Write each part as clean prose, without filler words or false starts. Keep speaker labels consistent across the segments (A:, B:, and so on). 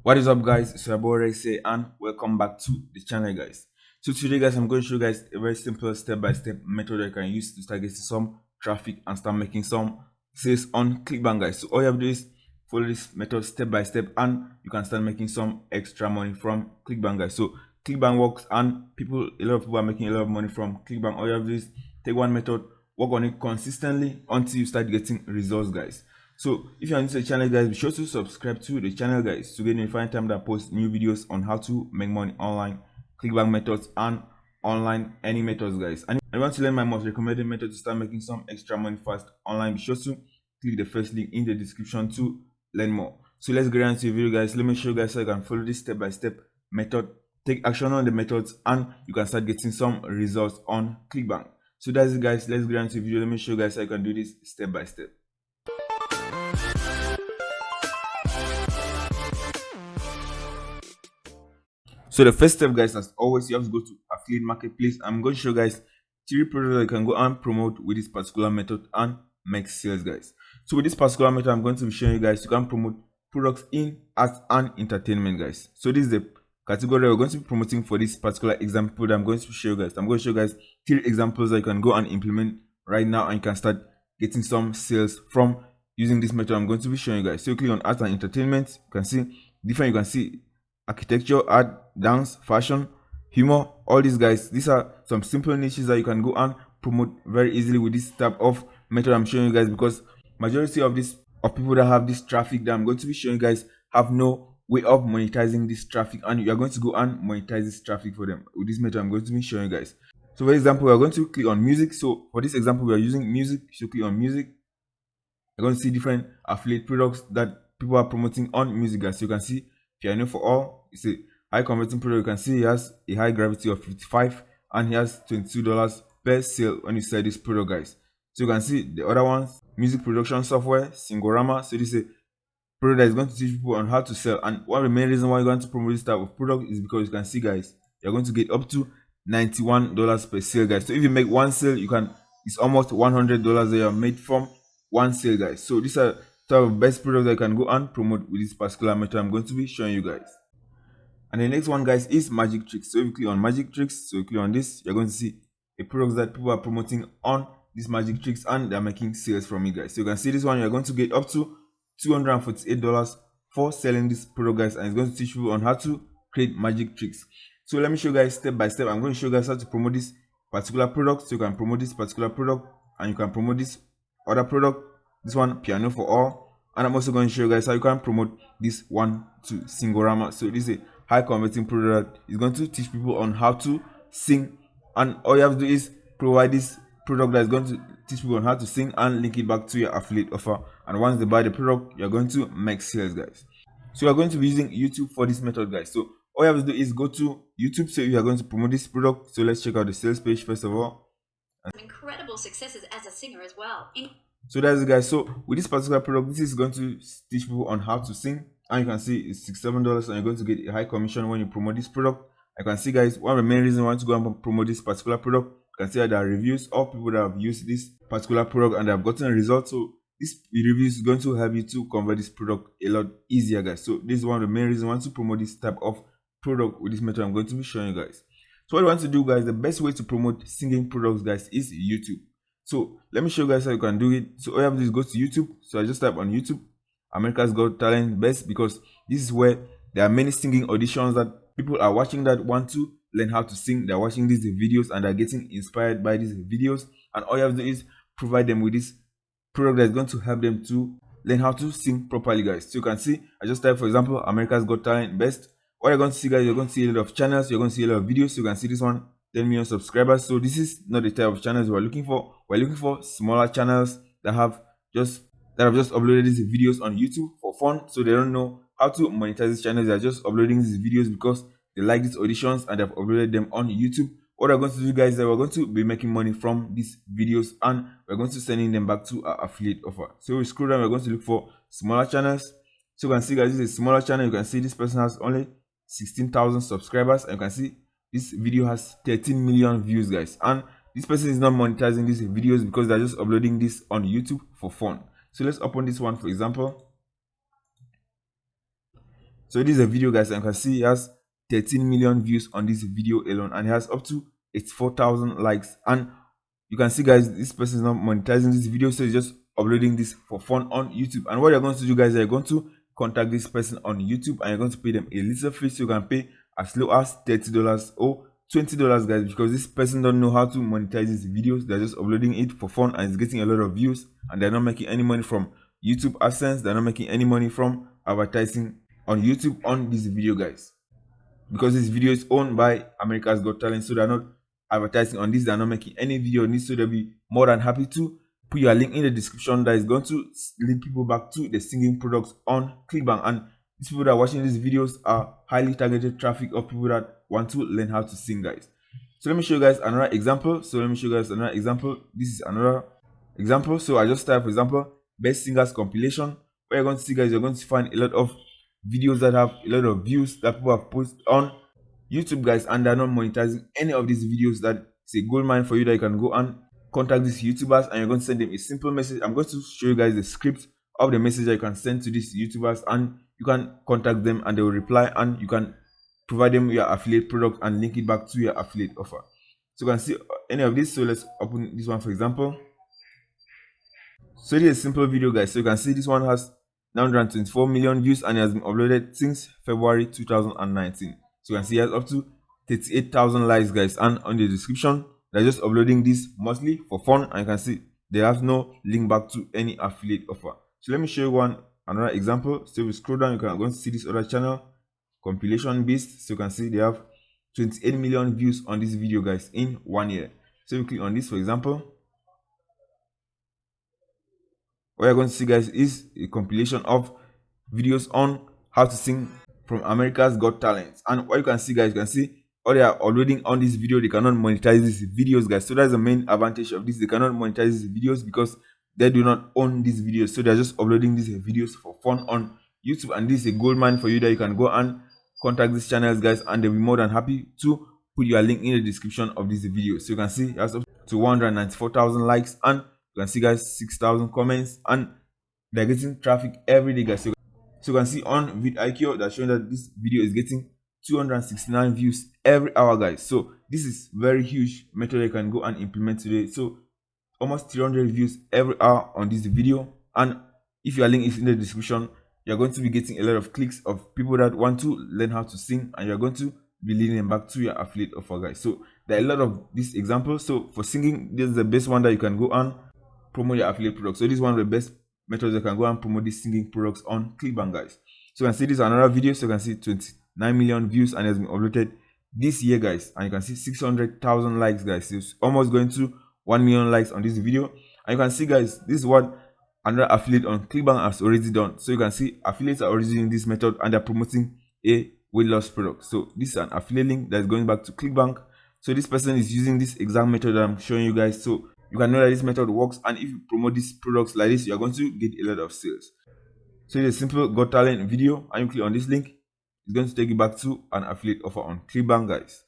A: What is up, guys? It's your boy Rexy and welcome back to the channel, guys. So today, guys, I'm going to show you guys a very simple step-by-step method that you can use to start getting some traffic and start making some sales on Clickbank, guys. So all you have to do is follow this method step by step and you can start making some extra money from Clickbank, guys. So Clickbank works and a lot of people are making a lot of money from Clickbank. All you have to do is take one method, work on it consistently until you start getting results, guys. So if you're new to the channel, guys, be sure to subscribe to the channel, guys, to get notified time that I post new videos on how to make money online, Clickbank methods, and online any methods, guys. And if you want to learn my most recommended method to start making some extra money fast online, be sure to click the first link in the description to learn more. So let's get into the video, guys. Let me show you guys how you can follow this step-by-step method, take action on the methods, and you can start getting some results on Clickbank. So that's it, guys. Let's get into the video. Let me show you guys how you can do this step by step. So the first step, guys, as always, you have to go to affiliate marketplace. I'm going to show you guys 3 products that you can go and promote with this particular method and make sales, guys. So with this particular method, I'm going to be showing you guys you can promote products in arts and entertainment, guys. So this is the category we're going to be promoting for this particular example that I'm going to show you guys. I'm going to show you guys 3 examples that you can go and implement right now and you can start getting some sales from using this method I'm going to be showing you guys. So you click on arts and entertainment, you can see different, you can see architecture, art, dance, fashion, humor, all these, guys. These are some simple niches that you can go and promote very easily with this type of method I'm showing you guys, because majority of people that have this traffic that I'm going to be showing you guys have no way of monetizing this traffic, and you are going to go and monetize this traffic for them with this method I'm going to be showing you guys. So for example, we are going to click on music. So for this example, we are using music. So click on music. You're going to see different affiliate products that people are promoting on music, guys. So you can see piano for all. It's a high converting product. You can see he has a high gravity of 55 and he has $22 per sale when you sell this product, guys. So you can see the other ones, music production software, Singorama. So this is a product that is going to teach people on how to sell, and one of the main reasons why you're going to promote this type of product is because you can see, guys, you're going to get up to $91 per sale, guys. So if you make one sale, it's almost $100 that you have made from one sale, guys. So these are type of best products that you can go and promote with this particular method I'm going to be showing you guys. And the next one, guys, is magic tricks. So if you click on magic tricks, so you click on this, you're going to see a product that people are promoting on these magic tricks and they're making sales from it, guys. So you can see this one, you're going to get up to $248 for selling this product, guys, and it's going to teach you on how to create magic tricks. So let me show you guys step by step. I'm going to show you guys how to promote this particular product. So you can promote this particular product and you can promote this other product, this one, piano for all. And I'm also going to show you guys how you can promote this one to Singorama. So this is a high converting product. It's going to teach people on how to sing, and all you have to do is provide this product that is going to teach people on how to sing and link it back to your affiliate offer. And once they buy the product, you're going to make sales, guys. So you're going to be using YouTube for this method, guys. So all you have to do is go to YouTube. So you are going to promote this product. So let's check out the sales page first of all.
B: Incredible successes as a singer as well.
A: So that's it, guys. So with this particular product, this is going to teach people on how to sing, and you can see it's $67 and you're going to get a high commission when you promote this product. I can see, guys, one of the main reasons I want to go and promote this particular product, you can see that there are reviews of people that have used this particular product and they have gotten results. So this reviews is going to help you to convert this product a lot easier, guys. So this is one of the main reasons I want to promote this type of product with this method I'm going to be showing you guys. So what I want to do, guys, the best way to promote singing products, guys, is YouTube. So let me show you guys how you can do it. So all you have to do is go to YouTube. So I just type on YouTube, America's Got Talent Best, because this is where there are many singing auditions that people are watching that want to learn how to sing. They're watching these videos and they're getting inspired by these videos. And all you have to do is provide them with this product that's going to help them to learn how to sing properly, guys. So you can see, I just type, for example, America's Got Talent Best. What you're going to see, guys, you're going to see a lot of channels. You're going to see a lot of videos. So you can see this one, 10 million subscribers. So this is not the type of channels we're looking for. We're looking for smaller channels that have just uploaded these videos on YouTube for fun. So they don't know how to monetize these channels. They're just uploading these videos because they like these auditions and they've uploaded them on YouTube. What we're going to do, guys, is that we're going to be making money from these videos and we're going to sending them back to our affiliate offer. So we scroll down, we're going to look for smaller channels. So you can see, guys, this is a smaller channel. You can see this person has only 16,000 subscribers, and you can see this video has 13 million views, guys, and this person is not monetizing these videos because they're just uploading this on YouTube for fun. So let's open this one, for example. So this is a video, guys, and you can see it has 13 million views on this video alone, and it has up to 84,000 likes. And you can see, guys, this person is not monetizing this video, so he's just uploading this for fun on YouTube. And what you're going to do, guys, you're going to contact this person on YouTube, and you're going to pay them a little fee. So you can pay as low as $30 or $20, guys, because this person don't know how to monetize these videos. They're just uploading it for fun, and it's getting a lot of views, and they're not making any money from YouTube AdSense. They're not making any money from advertising on YouTube on this video, guys, because this video is owned by America's Got Talent, so they're not advertising on this. They're not making any video on this, so they'll be more than happy to put your link in the description that is going to lead people back to the singing products on Clickbank. And these people that are watching these videos are highly targeted traffic of people that want to learn how to sing, guys. So let me show you guys another example. This is another example. So I just type, for example, best singers compilation. What you're going to see, guys, you're going to find a lot of videos that have a lot of views that people have posted on YouTube, guys, and they're not monetizing any of these videos. That is a gold mine for you, that you can go and contact these YouTubers, and you're going to send them a simple message. I'm going to show you guys the script of the message that you can send to these YouTubers, and you can contact them and they will reply, and you can provide them your affiliate product and link it back to your affiliate offer. So you can see any of this. So let's open this one, for example. So this is a simple video, guys. So you can see this one has 924 million views, and it has been uploaded since February 2019. So you can see it has up to 38,000 likes, guys, and on the description they're just uploading this mostly for fun, and you can see they have no link back to any affiliate offer. So let me show you another example. So if you scroll down, you can go and see this other channel, Compilation Beast. So you can see they have 28 million views on this video, guys, in 1 year. So if you click on this, for example, what you're going to see, guys, is a compilation of videos on how to sing from America's Got Talent. And what you can see, guys, you can see all they are uploading on this video, they cannot monetize these videos, guys. So that's the main advantage of this. They cannot monetize these videos because they do not own these videos, so they're just uploading these videos for fun on YouTube. And this is a gold mine for you, that you can go and contact these channels, guys, and they'll be more than happy to put your link in the description of this video. So you can see it has up to 194,000 likes, and you can see, guys, 6,000 comments, and they're getting traffic every day, guys. So you can see on vidIQ that's showing that this video is getting 269 views every hour, guys. So this is very huge method you can go and implement today. So almost 300 views every hour on this video, and if your link is in the description, you're going to be getting a lot of clicks of people that want to learn how to sing, and you're going to be leading them back to your affiliate offer, guys. So there are a lot of these examples. So for singing, this is the best one that you can go and promote your affiliate product. So this is one of the best methods you can go and promote these singing products on Clickbank, guys. So you can see this is another video. So you can see 29 million views, and it has been uploaded this year, guys, and you can see 600,000 likes, guys. So it's almost going to 1 million likes on this video. And you can see, guys, this is what another affiliate on Clickbank has already done. So you can see affiliates are already using this method, and they're promoting a weight loss product. So this is an affiliate link that's going back to Clickbank. So this person is using this exact method that I'm showing you, guys. So you can know that this method works, and if you promote these products like this, you're going to get a lot of sales. So it's a simple Got Talent video, and you click on this link, it's going to take you back to an affiliate offer on Clickbank, guys.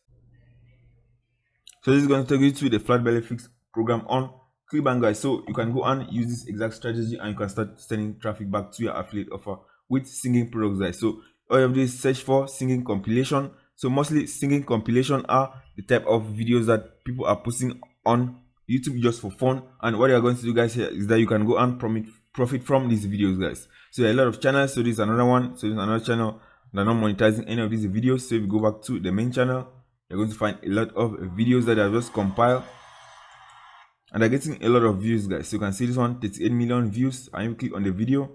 A: So this is going to take you to the flat belly fix program on Clickbank, guys. So you can go and use this exact strategy, and you can start sending traffic back to your affiliate offer with singing products, guys. So all you have to do is search for singing compilation. So mostly singing compilation are the type of videos that people are posting on YouTube just for fun. And what you are going to do, guys, here is that you can go and profit from these videos, guys. So there are a lot of channels. So this is another one. So this is another channel. They're not monetizing any of these videos. So if you go back to the main channel, you're going to find a lot of videos that are just compiled, and they're getting a lot of views, guys. So you can see this one, 38 million views, and you click on the video,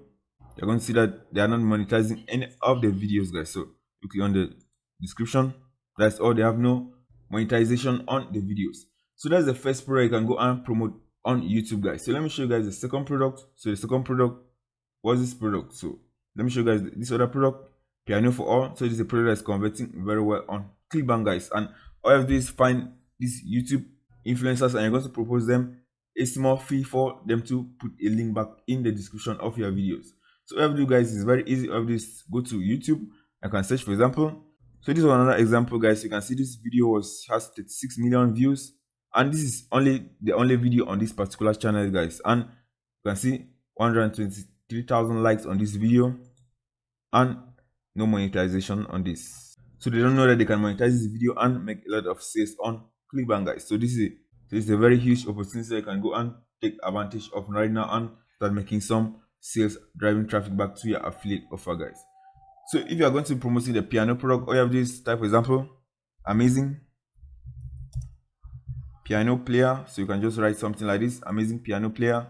A: you're going to see that they are not monetizing any of the videos, guys. So you click on the description, that's all. They have no monetization on the videos. So that's the first product you can go and promote on YouTube, guys. So let me show you guys the second product. So the second product was this product. So let me show you guys this other product, Piano for All. So this is a product that's converting very well on Clickbank, guys. And all you have to do is find these YouTube influencers, and you're going to propose them a small fee for them to put a link back in the description of your videos. So all you have to do, guys, is very easy. All of this, go to YouTube. I can search, for example. So this is another example, guys. You can see this video has 36 million views, and this is the only video on this particular channel, guys. And you can see 123,000 likes on this video, and no monetization on this. So they don't know that they can monetize this video and make a lot of sales on Clickbank, guys. So this is a very huge opportunity that you can go and take advantage of right now and start making some sales, driving traffic back to your affiliate offer, guys. So if you are going to be promoting the piano product, all you have to do is type, for example, amazing piano player. So you can just write something like this, amazing piano player.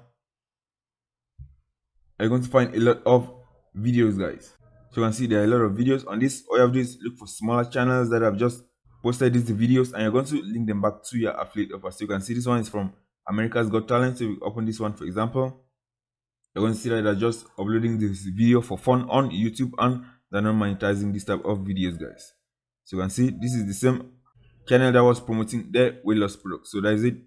A: You're going to find a lot of videos, guys. So you can see there are a lot of videos on this. All you have to do is look for smaller channels that have just posted these videos, and you're going to link them back to your affiliate offer. So you can see this one is from America's Got Talent. So we open this one, for example. You're going to see that they're just uploading this video for fun on YouTube, and they're not monetizing this type of videos, guys. So you can see this is the same channel that was promoting the weight loss product. So that is it.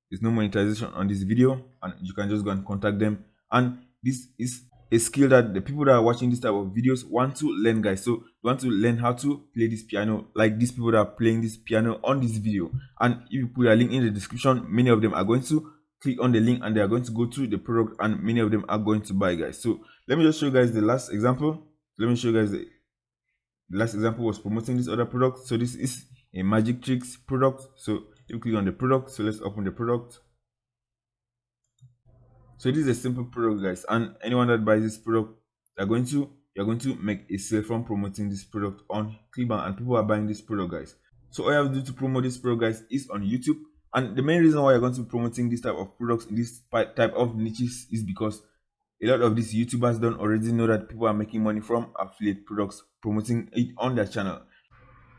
A: There's no monetization on this video, and you can just go and contact them. And this is a skill that the people that are watching this type of videos want to learn, guys. So you want to learn how to play this piano, like these people that are playing this piano on this video. And if you put a link in the description, many of them are going to click on the link and they are going to go to the product, and many of them are going to buy, guys. So let me just show you guys the last example. Let me show you guys the last example was promoting this other product. So this is a magic tricks product. So you click on the product. So let's open the product. So this is a simple product, guys, and anyone that buys this product, you're going to make a sale from promoting this product on Clickbank, and people are buying this product, guys. So all you have to do to promote this product, guys, is on YouTube. And the main reason why you're going to be promoting this type of products in this type of niches is because a lot of these YouTubers don't already know that people are making money from affiliate products, promoting it on their channel.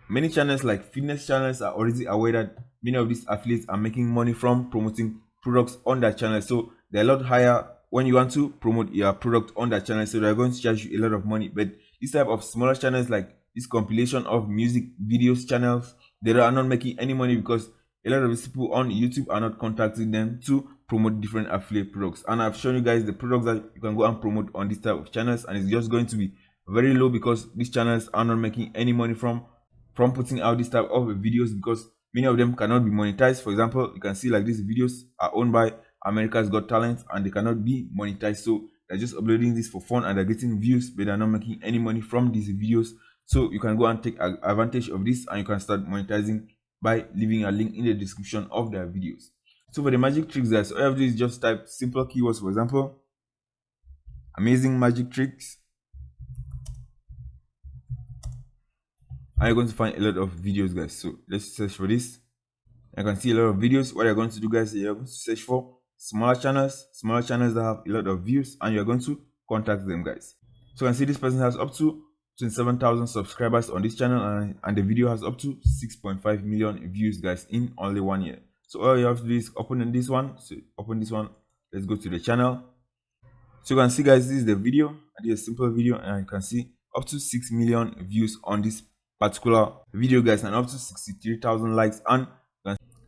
A: Many channels like fitness channels are already aware that many of these affiliates are making money from promoting products on their channel. So they're a lot higher when you want to promote your product on that channel. So they're going to charge you a lot of money. But this type of smaller channels, like this compilation of music videos channels, they are not making any money because a lot of these people on YouTube are not contacting them to promote different affiliate products. And I've shown you guys the products that you can go and promote on this type of channels, and it's just going to be very low because these channels are not making any money from putting out this type of videos, because many of them cannot be monetized. For example, you can see like these videos are owned by America's Got Talent and they cannot be monetized. So they're just uploading this for fun and they're getting views, but they're not making any money from these videos. So you can go and take advantage of this, and you can start monetizing by leaving a link in the description of their videos. So for the magic tricks, guys, all you have to do is just type simple keywords. For example, amazing magic tricks, and you're going to find a lot of videos, guys. So let's search for this. You can see a lot of videos. What you're going to do, guys, you're going to search for smaller channels that have a lot of views, and you're going to contact them, guys. So you can see this person has up to 27,000 subscribers on this channel, and the video has up to 6.5 million views, guys, in only 1 year. So all you have to do is open this one. So open this one. Let's go to the channel. So you can see, guys, this is the video. I did a simple video, and you can see up to 6 million views on this particular video, guys, and up to 63,000 likes. And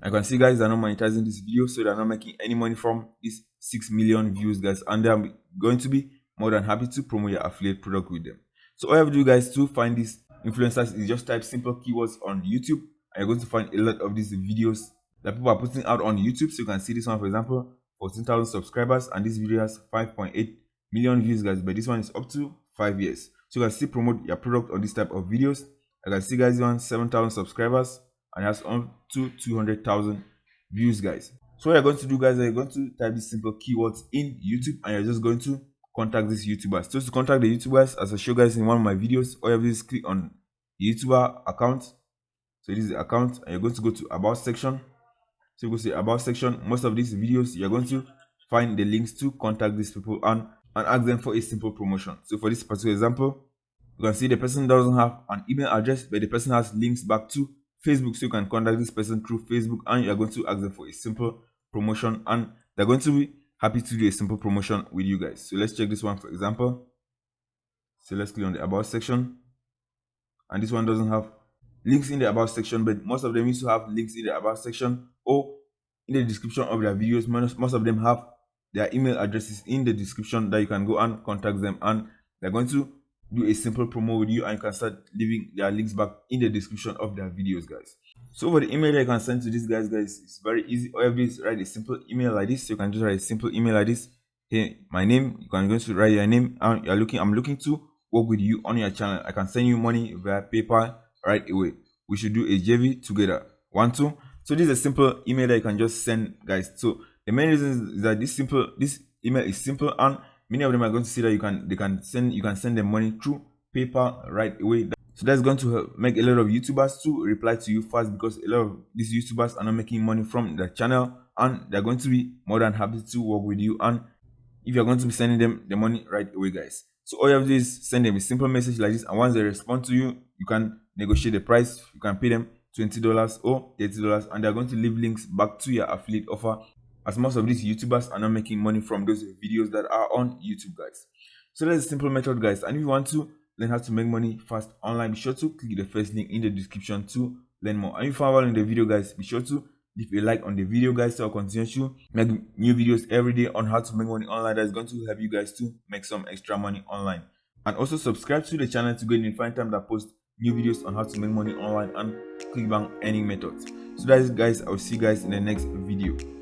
A: I can see, guys, they're not monetizing this video, so they're not making any money from these 6 million views, guys, and they're going to be more than happy to promote your affiliate product with them. So all you have to do, guys, to find these influencers is just type simple keywords on YouTube, and you're going to find a lot of these videos that people are putting out on YouTube. So you can see this one, for example, 14,000 subscribers, and this video has 5.8 million views, guys, but this one is up to 5 years. So you can still promote your product on this type of videos. I can see, guys, this one 7,000 subscribers and has on to 200,000 views, guys. So what you're going to do, guys, you're going to type these simple keywords in YouTube, and you're just going to contact these YouTubers. So to contact the YouTubers, as I show guys in one of my videos, all you have to do is click on the YouTuber account. So this is the account, and you're going to go to about section. So you go to the about section. Most of these videos, you're going to find the links to contact these people and ask them for a simple promotion. So for this particular example, you can see the person doesn't have an email address, but the person has links back to Facebook. So you can contact this person through Facebook, and you're going to ask them for a simple promotion, and they're going to be happy to do a simple promotion with you, guys. So let's check this one, for example. So let's click on the about section, and this one doesn't have links in the about section, but most of them used to have links in the about section or in the description of their videos. Most of them have their email addresses in the description that you can go and contact them, and they're going to do a simple promo with you, and you can start leaving their links back in the description of their videos, guys. So for the email that you can send to these guys, it's very easy. All you have to do is write a simple email like this. So you can just write a simple email like this. Hey, my name. You can go to write your name, and I'm looking to work with you on your channel. I can send you money via PayPal right away. We should do a JV together. Want to? So this is a simple email that you can just send, guys. So the main reason is that this email is simple, and many of them are going to see that you can send them money through PayPal right away. So that's going to help make a lot of YouTubers to reply to you fast, because a lot of these YouTubers are not making money from the channel, and they're going to be more than happy to work with you. And if you're going to be sending them the money right away, guys, so all you have to do is send them a simple message like this, and once they respond to you, you can negotiate the price. You can pay them $20 or $30, and they're going to leave links back to your affiliate offer, as most of these YouTubers are not making money from those videos that are on YouTube, guys. So that's a simple method, guys. And if you want to learn how to make money fast online, be sure to click the first link in the description to learn more. And if you found value in the video, guys, be sure to leave a like on the video, guys, so I'll continue to make new videos every day on how to make money online. That's going to help you guys to make some extra money online. And also subscribe to the channel to get notified time that I post new videos on how to make money online and Clickbank earning methods. So that's it, guys. I'll see you guys in the next video.